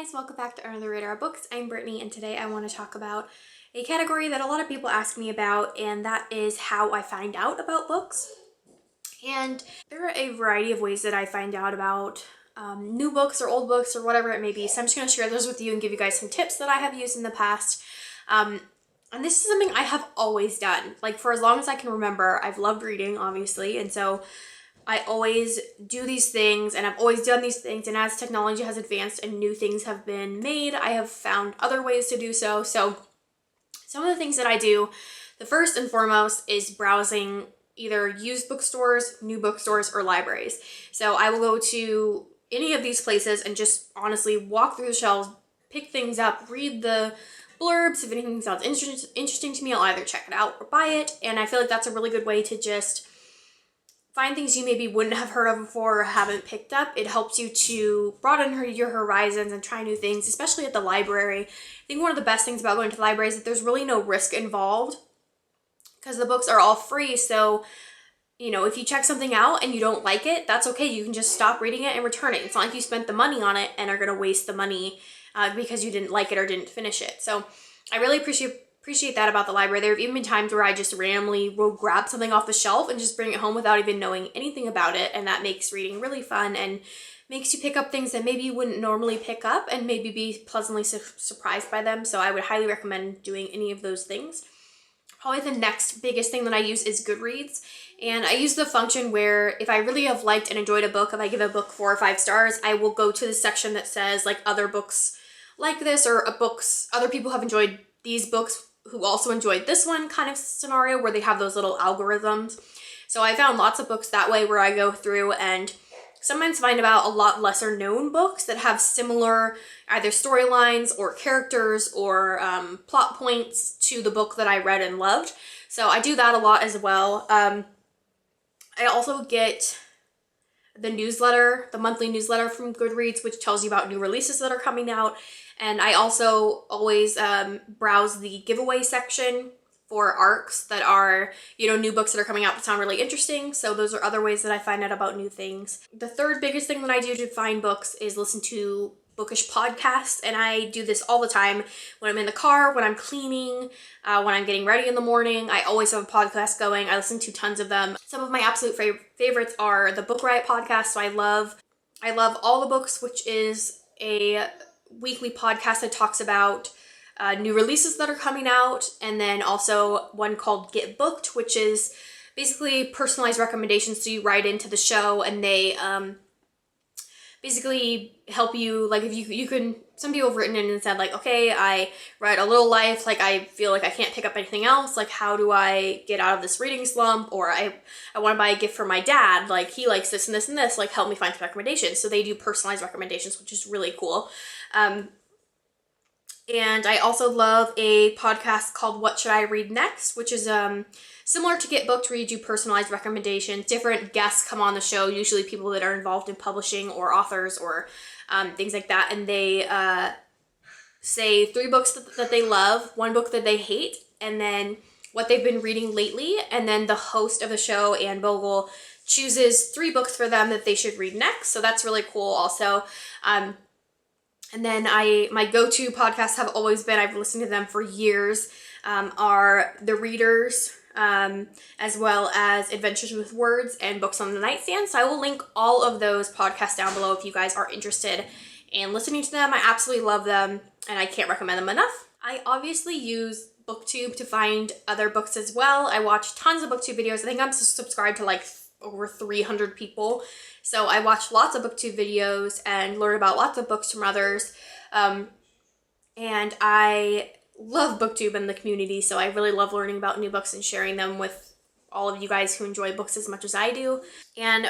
guys, welcome back to Under the Radar Books. I'm Brittany, and today I want to talk about a category that a lot of people ask me about, and that is how I find out about books. And there are a variety of ways that I find out about new books or old books or whatever it may be. So I'm just going to share those with you and give you guys some tips that I have used in the past. And this is something I have always done. Like, for as long as I can remember, I've loved reading, obviously, and so I always do these things, and I've always done these things, and as technology has advanced and new things have been made, I have found other ways to do so. So some of the things that I do, the first and foremost is browsing either used bookstores, new bookstores, or libraries. So I will go to any of these places and just honestly walk through the shelves, pick things up, read the blurbs. If anything sounds interesting to me, I'll either check it out or buy it, and I feel like that's a really good way to just find things you maybe wouldn't have heard of before or haven't picked up. It helps you to broaden your horizons and try new things, especially at the library. I think one of the best things about going to the library is that there's really no risk involved because the books are all free. So, you know, if you check something out and you don't like it, that's okay. You can just stop reading it and return it. It's not like you spent the money on it and are going to waste the money because you didn't like it or didn't finish it. So I really appreciate that about the library. There have even been times where I just randomly will grab something off the shelf and just bring it home without even knowing anything about it, and that makes reading really fun and makes you pick up things that maybe you wouldn't normally pick up and maybe be pleasantly surprised by them. So I would highly recommend doing any of those things. Probably the next biggest thing that I use is Goodreads, and I use the function where if I really have liked and enjoyed a book, if I give a book 4 or 5 stars, I will go to the section that says like other books like this, or books other people have enjoyed these books who also enjoyed this one kind of scenario, where they have those little algorithms. So I found lots of books that way where I go through and sometimes find about a lot lesser known books that have similar either storylines or characters or plot points to the book that I read and loved. So I do that a lot as well. I also get the newsletter, the monthly newsletter from Goodreads, which tells you about new releases that are coming out. And I also always browse the giveaway section for ARCs that are, you know, new books that are coming out that sound really interesting. So those are other ways that I find out about new things. The third biggest thing that I do to find books is listen to bookish podcasts, and I do this all the time when I'm in the car, when I'm cleaning, when I'm getting ready in the morning. I always have a podcast going. I listen to tons of them. Some of my absolute favorites are the Book Riot podcast. So I love All the Books, which is a weekly podcast that talks about new releases that are coming out, and then also one called Get Booked, which is basically personalized recommendations. So you write into the show and they basically help you, like if you can, some people have written in and said like, okay, I read A Little Life, like I feel like I can't pick up anything else, like how do I get out of this reading slump, or I want to buy a gift for my dad, like he likes this and this and this, like help me find some recommendations. So they do personalized recommendations, which is really cool. And I also love a podcast called What Should I Read Next, which is similar to Get Booked, where you do personalized recommendations. Different guests come on the show, usually people that are involved in publishing or authors or things like that. And they say 3 books that they love, 1 book that they hate, and then what they've been reading lately. And then the host of the show, Anne Bogle, chooses 3 books for them that they should read next. So that's really cool also. And then my go-to podcasts have always been, I've listened to them for years, are The Readers, as well as Adventures with Words and Books on the Nightstand. So I will link all of those podcasts down below if you guys are interested in listening to them. I absolutely love them, and I can't recommend them enough. I obviously use BookTube to find other books as well. I watch tons of BookTube videos. I think I'm subscribed to like over 300 people. So I watch lots of BookTube videos and learn about lots of books from others. And I love BookTube and the community, so I really love learning about new books and sharing them with all of you guys who enjoy books as much as I do. And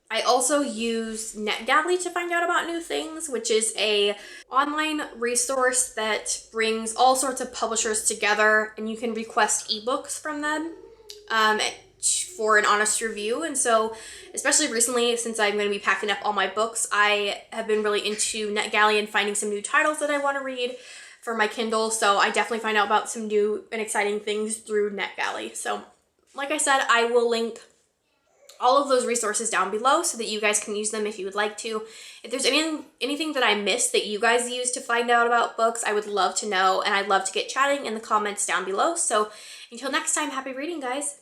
I also use NetGalley to find out about new things, which is a online resource that brings all sorts of publishers together, and you can request ebooks from them for an honest review. And so especially recently, since I'm going to be packing up all my books, I have been really into NetGalley and finding some new titles that I want to read for my Kindle. So I definitely find out about some new and exciting things through NetGalley. So like I said, I will link all of those resources down below so that you guys can use them if you would like to. If there's anything that I missed that you guys use to find out about books, I would love to know, and I'd love to get chatting in the comments down below. So until next time, happy reading, guys.